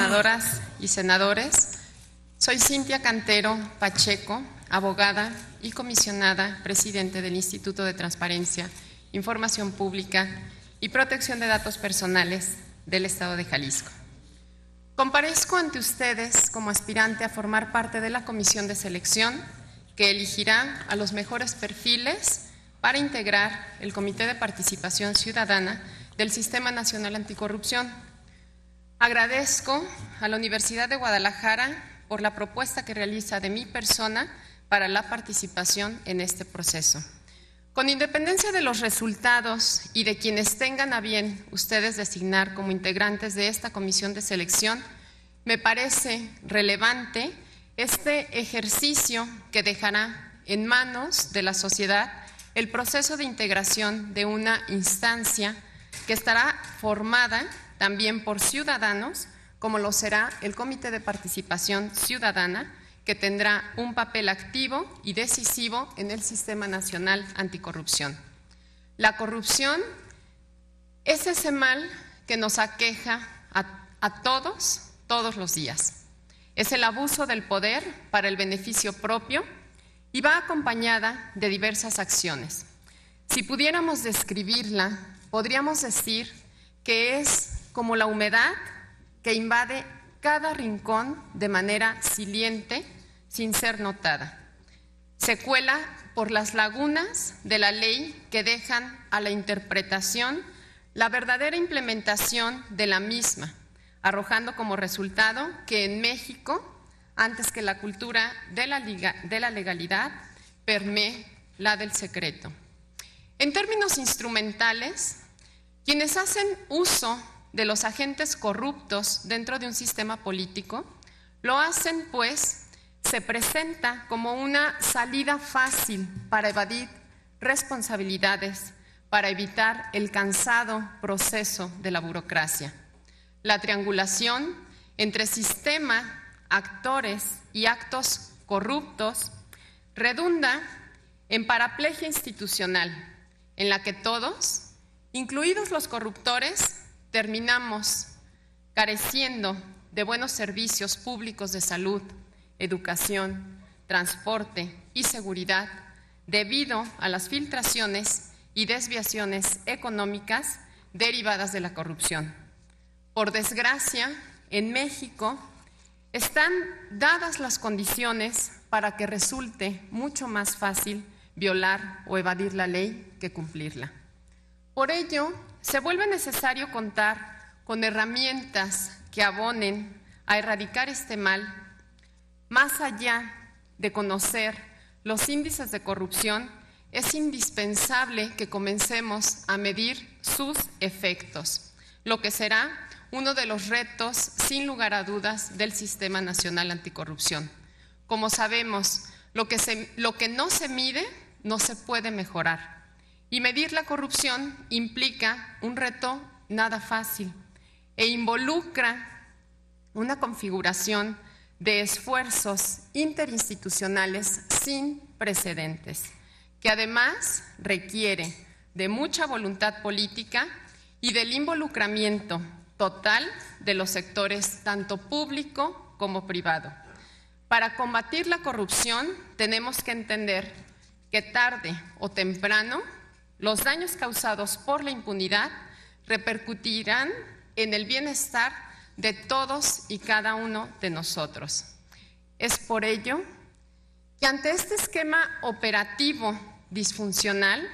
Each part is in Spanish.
senadoras y senadores. Soy Cintia Cantero Pacheco, abogada y comisionada presidente del Instituto de Transparencia, Información Pública y Protección de Datos Personales del Estado de Jalisco. Comparezco ante ustedes como aspirante a formar parte de la comisión de selección que elegirá a los mejores perfiles para integrar el Comité de Participación Ciudadana del Sistema Nacional Anticorrupción. Agradezco a la Universidad de Guadalajara por la propuesta que realiza de mi persona para la participación en este proceso. Con independencia de los resultados y de quienes tengan a bien ustedes designar como integrantes de esta comisión de selección, me parece relevante este ejercicio que dejará en manos de la sociedad el proceso de integración de una instancia que estará formada también por ciudadanos, como lo será el Comité de Participación Ciudadana, que tendrá un papel activo y decisivo en el Sistema Nacional Anticorrupción. La corrupción es ese mal que nos aqueja a todos los días. Es el abuso del poder para el beneficio propio y va acompañada de diversas acciones. Si pudiéramos describirla, podríamos decir que es como la humedad que invade cada rincón de manera silente, sin ser notada. Se cuela por las lagunas de la ley que dejan a la interpretación la verdadera implementación de la misma, arrojando como resultado que en México, antes que la cultura de la legalidad, permee la del secreto. En términos instrumentales, quienes hacen uso de los agentes corruptos dentro de un sistema político, lo hacen pues se presenta como una salida fácil para evadir responsabilidades, para evitar el cansado proceso de la burocracia. La triangulación entre sistema, actores y actos corruptos redunda en paraplegia institucional, en la que todos, incluidos los corruptores, terminamos careciendo de buenos servicios públicos de salud, educación, transporte y seguridad debido a las filtraciones y desviaciones económicas derivadas de la corrupción. Por desgracia, en México están dadas las condiciones para que resulte mucho más fácil violar o evadir la ley que cumplirla. Por ello, se vuelve necesario contar con herramientas que abonen a erradicar este mal. Más allá de conocer los índices de corrupción, es indispensable que comencemos a medir sus efectos, lo que será uno de los retos, sin lugar a dudas, del Sistema Nacional Anticorrupción. Como sabemos, lo que no se mide no se puede mejorar. Y medir la corrupción implica un reto nada fácil e involucra una configuración de esfuerzos interinstitucionales sin precedentes, que además requiere de mucha voluntad política y del involucramiento total de los sectores tanto público como privado. Para combatir la corrupción tenemos que entender que tarde o temprano los daños causados por la impunidad repercutirán en el bienestar de todos y cada uno de nosotros. Es por ello que ante este esquema operativo disfuncional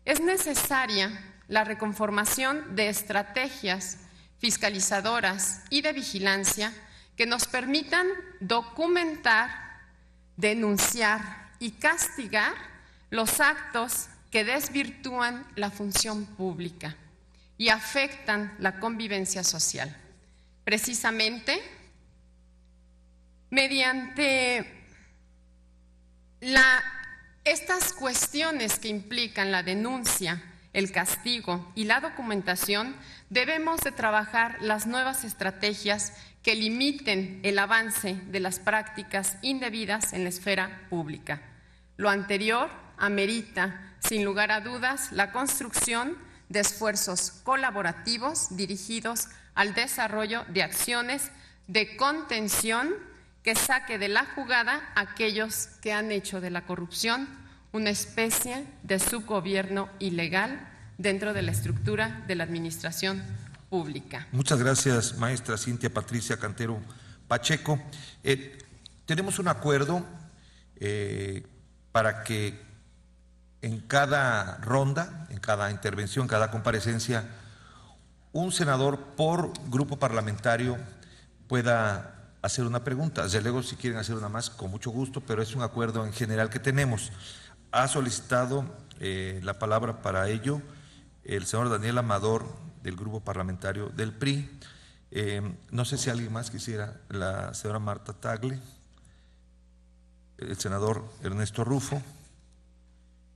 es necesaria la reconformación de estrategias fiscalizadoras y de vigilancia que nos permitan documentar, denunciar y castigar los actos que desvirtúan la función pública y afectan la convivencia social. Precisamente, mediante estas cuestiones que implican la denuncia, el castigo y la documentación, debemos de trabajar las nuevas estrategias que limiten el avance de las prácticas indebidas en la esfera pública. Lo anterior amerita, sin lugar a dudas, la construcción de esfuerzos colaborativos dirigidos al desarrollo de acciones de contención que saque de la jugada a aquellos que han hecho de la corrupción una especie de subgobierno ilegal dentro de la estructura de la administración pública. Muchas gracias, maestra Cintia Patricia Cantero Pacheco. Tenemos un acuerdo para que en cada ronda, en cada intervención, cada comparecencia, un senador por grupo parlamentario pueda hacer una pregunta. Desde luego, si quieren hacer una más, con mucho gusto, pero es un acuerdo en general que tenemos. Ha solicitado la palabra para ello el senador Daniel Amador, del grupo parlamentario del PRI. No sé si alguien más quisiera, la señora Marta Tagle, el senador Ernesto Rufo,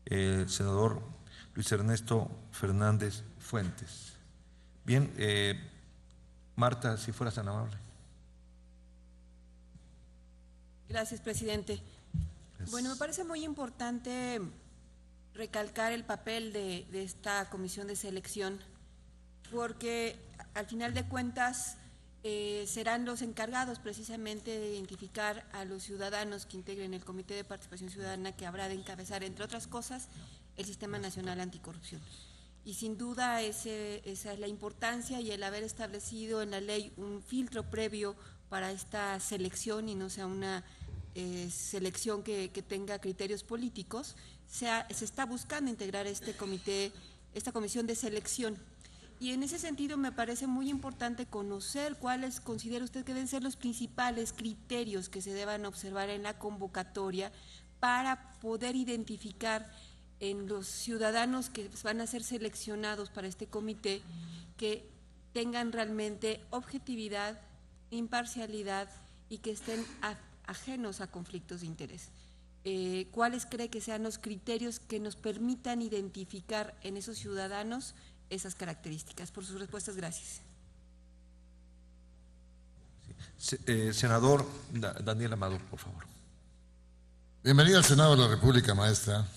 el senador Luis Ernesto Fernández Fuentes. Bien, Marta, si fueras tan amable. Gracias, presidente. Gracias. Bueno, me parece muy importante recalcar el papel de esta comisión de selección, porque al final de cuentas serán los encargados precisamente de identificar a los ciudadanos que integren el Comité de Participación Ciudadana, que habrá de encabezar, entre otras cosas, el Sistema Nacional Anticorrupción. Y sin duda esa es la importancia, y el haber establecido en la ley un filtro previo para esta selección y no sea una selección que tenga criterios políticos. Se está buscando integrar este comité, esta comisión de selección. Y en ese sentido me parece muy importante conocer cuáles considera usted que deben ser los principales criterios que se deban observar en la convocatoria para poder identificar en los ciudadanos que van a ser seleccionados para este comité, que tengan realmente objetividad, imparcialidad y que estén ajenos a conflictos de interés. ¿Cuáles cree que sean los criterios que nos permitan identificar en esos ciudadanos esas características? Por sus respuestas, gracias. Sí. Senador Daniel Amador, por favor. Bienvenida al Senado de la República, maestra.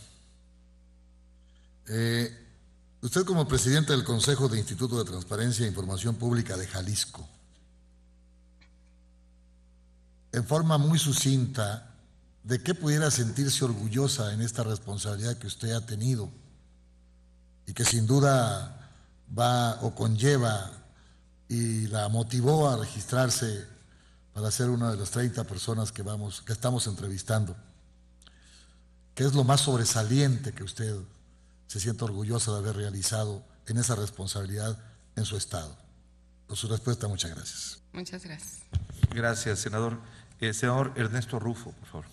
Usted, como presidente del Consejo de Instituto de Transparencia e Información Pública de Jalisco, en forma muy sucinta, ¿de qué pudiera sentirse orgullosa en esta responsabilidad que usted ha tenido y que sin duda va o conlleva y la motivó a registrarse para ser una de las 30 personas que estamos entrevistando? ¿Qué es lo más sobresaliente que usted se siente orgullosa de haber realizado en esa responsabilidad en su estado? Por su respuesta, muchas gracias. Muchas gracias. Gracias, senador. Senador Ernesto Rufo, por favor.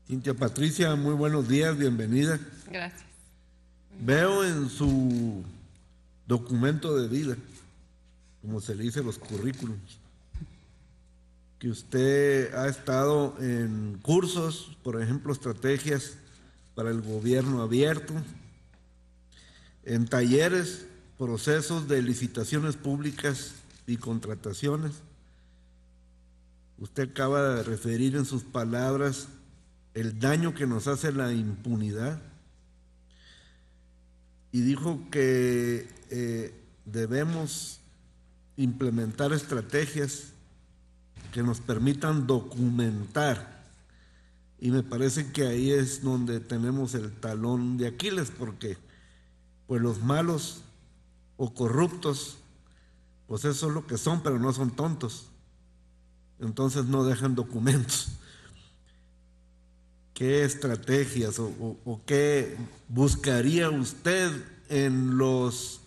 Cintia Patricia, muy buenos días, bienvenida. Gracias. Veo en su documento de vida, como se le dice los currículums, que usted ha estado en cursos, por ejemplo, estrategias para el gobierno abierto, en talleres, procesos de licitaciones públicas y contrataciones. Usted acaba de referir en sus palabras el daño que nos hace la impunidad y dijo que debemos implementar estrategias que nos permitan documentar, y me parece que ahí es donde tenemos el talón de Aquiles, porque pues los malos o corruptos, pues eso es lo que son, pero no son tontos, entonces no dejan documentos. ¿Qué estrategias o qué buscaría usted en los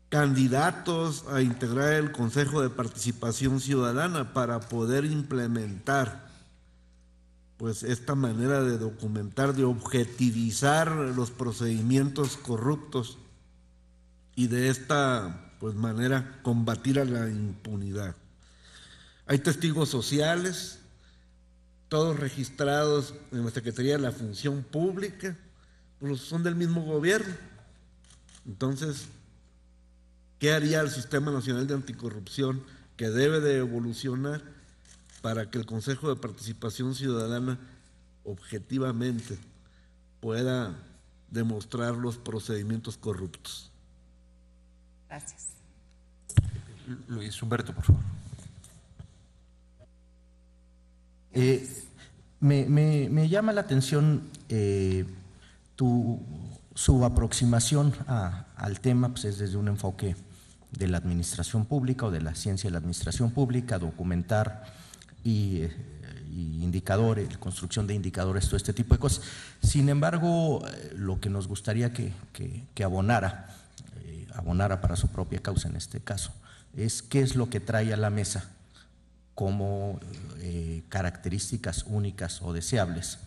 candidatos a integrar el Consejo de Participación Ciudadana para poder implementar pues esta manera de documentar, de objetivizar los procedimientos corruptos y de esta pues manera combatir a la impunidad? Hay testigos sociales, todos registrados en la Secretaría de la Función Pública, pues son del mismo gobierno. Entonces, ¿qué haría el Sistema Nacional de Anticorrupción, que debe de evolucionar para que el Consejo de Participación Ciudadana objetivamente pueda demostrar los procedimientos corruptos? Gracias. Luis Humberto, por favor. Me llama la atención su aproximación al tema, pues es desde un enfoque de la administración pública o de la ciencia de la administración pública, documentar y indicadores, construcción de indicadores, todo este tipo de cosas. Sin embargo, lo que nos gustaría que abonara para su propia causa en este caso, es qué es lo que trae a la mesa como características únicas o deseables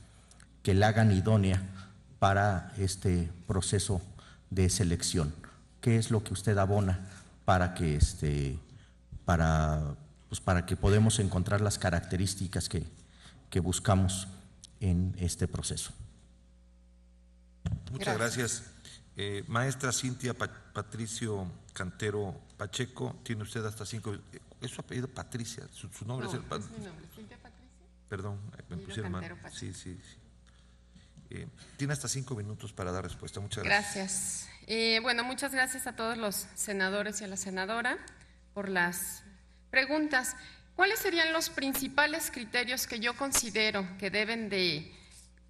que la hagan idónea para este proceso de selección. ¿Qué es lo que usted abona para que para que podamos encontrar las características que buscamos en este proceso? Muchas gracias. Maestra Cintia Patricio Cantero Pacheco, tiene usted hasta 5. ¿Es su apellido Patricia? ¿Su nombre es el es mi nombre, Cintia Patricia. Perdón, me pusieron mal. Sí. Tiene hasta 5 minutos para dar respuesta. Muchas gracias. Gracias. Bueno, muchas gracias a todos los senadores y a la senadora por las preguntas. ¿Cuáles serían los principales criterios que yo considero que deben de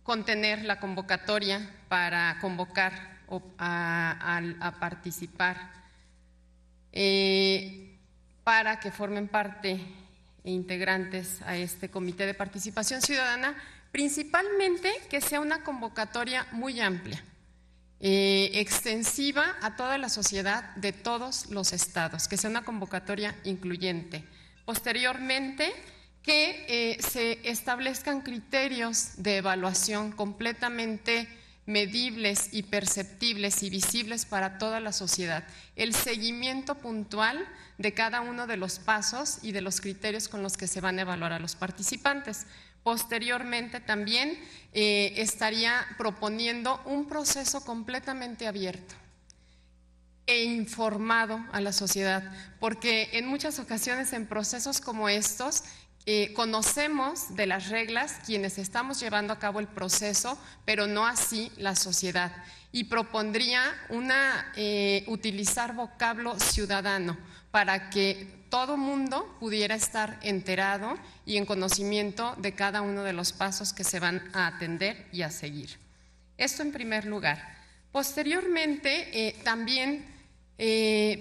contener la convocatoria para convocar a participar para que formen parte e integrantes a este Comité de Participación Ciudadana? Principalmente que sea una convocatoria muy amplia, extensiva a toda la sociedad de todos los estados, que sea una convocatoria incluyente. Posteriormente, que se establezcan criterios de evaluación completamente medibles y perceptibles y visibles para toda la sociedad. El seguimiento puntual de cada uno de los pasos y de los criterios con los que se van a evaluar a los participantes. Posteriormente también estaría proponiendo un proceso completamente abierto e informado a la sociedad, porque en muchas ocasiones en procesos como estos conocemos de las reglas quienes estamos llevando a cabo el proceso, pero no así la sociedad. Y propondría utilizar vocablo ciudadano para que todo mundo pudiera estar enterado y en conocimiento de cada uno de los pasos que se van a atender y a seguir. Esto en primer lugar. Posteriormente, también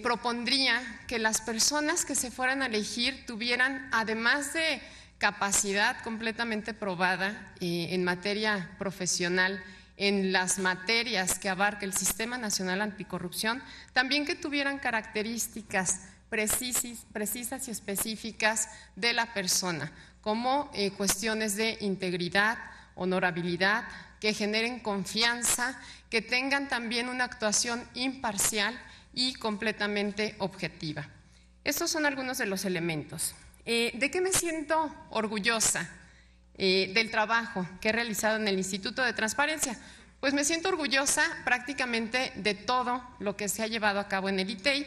propondría que las personas que se fueran a elegir tuvieran, además de capacidad completamente probada en materia profesional, en las materias que abarca el Sistema Nacional Anticorrupción, también que tuvieran características precisas y específicas de la persona, como cuestiones de integridad, honorabilidad, que generen confianza, que tengan también una actuación imparcial y completamente objetiva. Estos son algunos de los elementos. ¿De qué me siento orgullosa del trabajo que he realizado en el Instituto de Transparencia? Pues me siento orgullosa prácticamente de todo lo que se ha llevado a cabo en el ITEI.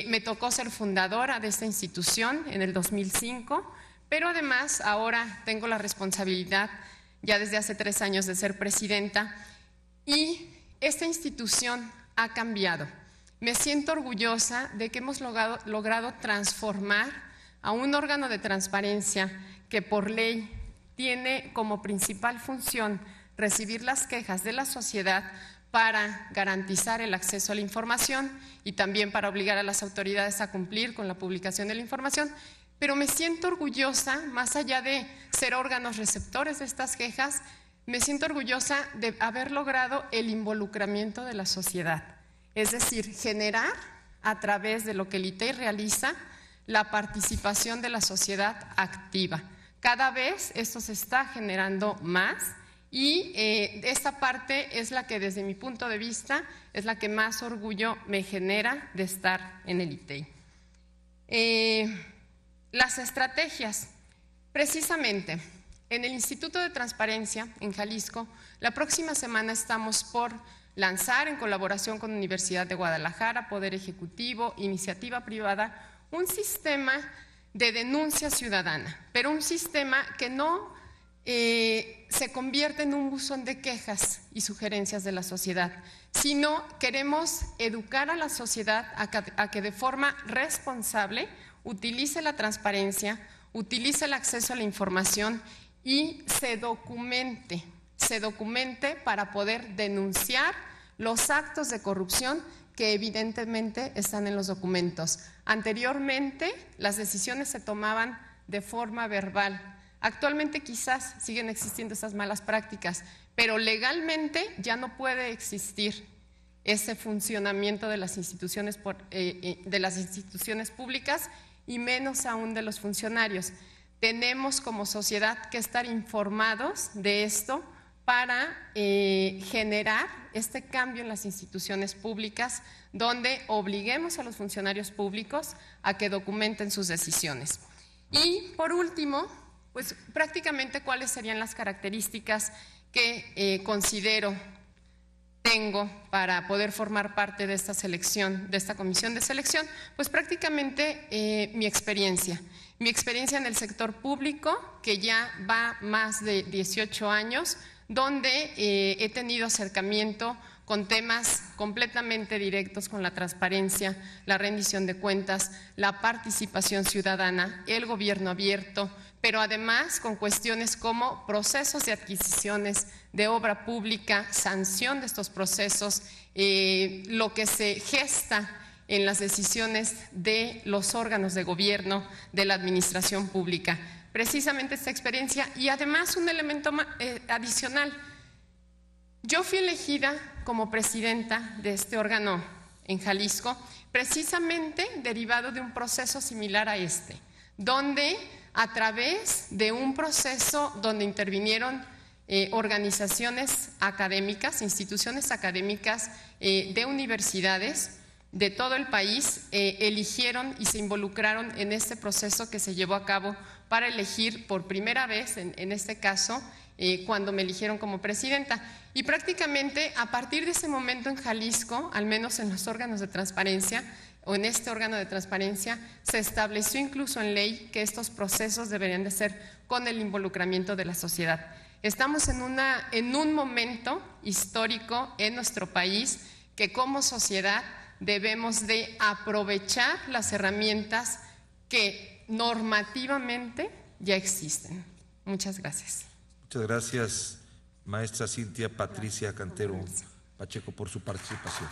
Me tocó ser fundadora de esta institución en el 2005, pero además ahora tengo la responsabilidad ya desde hace 3 años de ser presidenta y esta institución ha cambiado. Me siento orgullosa de que hemos logrado transformar a un órgano de transparencia que por ley tiene como principal función recibir las quejas de la sociedad para garantizar el acceso a la información y también para obligar a las autoridades a cumplir con la publicación de la información. Pero me siento orgullosa, más allá de ser órganos receptores de estas quejas, me siento orgullosa de haber logrado el involucramiento de la sociedad. Es decir, generar a través de lo que el ITEI realiza la participación de la sociedad activa. Cada vez esto se está generando más y esta parte es la que desde mi punto de vista es la que más orgullo me genera de estar en el ITEI. Las estrategias, precisamente en el Instituto de Transparencia en Jalisco, la próxima semana estamos por lanzar en colaboración con Universidad de Guadalajara, Poder Ejecutivo, Iniciativa Privada, un sistema de denuncia ciudadana, pero un sistema que no se convierte en un buzón de quejas y sugerencias de la sociedad, sino queremos educar a la sociedad a que de forma responsable utilice la transparencia, utilice el acceso a la información y se documente para poder denunciar los actos de corrupción que evidentemente están en los documentos. Anteriormente, las decisiones se tomaban de forma verbal. Actualmente quizás siguen existiendo esas malas prácticas, pero legalmente ya no puede existir ese funcionamiento de las instituciones públicas y menos aún de los funcionarios. Tenemos como sociedad que estar informados de esto para generar este cambio en las instituciones públicas, donde obliguemos a los funcionarios públicos a que documenten sus decisiones. Y por último, pues prácticamente cuáles serían las características que considero tengo para poder formar parte de esta selección, de esta comisión de selección. Pues prácticamente mi experiencia en el sector público, que ya va más de 18 años, donde he tenido acercamiento con temas completamente directos con la transparencia, la rendición de cuentas, la participación ciudadana, el gobierno abierto, pero además con cuestiones como procesos de adquisiciones de obra pública, sanción de estos procesos, lo que se gesta en las decisiones de los órganos de gobierno, de la administración pública. Precisamente esta experiencia y además un elemento adicional. Yo fui elegida como presidenta de este órgano en Jalisco, precisamente derivado de un proceso similar a este, donde a través de un proceso donde intervinieron organizaciones académicas, instituciones académicas de universidades de todo el país, eligieron y se involucraron en este proceso que se llevó a cabo para elegir por primera vez, en este caso, cuando me eligieron como presidenta. Y prácticamente a partir de ese momento en Jalisco, al menos en los órganos de transparencia, o en este órgano de transparencia, se estableció incluso en ley que estos procesos deberían de ser con el involucramiento de la sociedad. Estamos en un momento histórico en nuestro país que como sociedad debemos de aprovechar las herramientas que normativamente ya existen. Muchas gracias. Muchas gracias, maestra Cintia Patricia Cantero Pacheco, por su participación.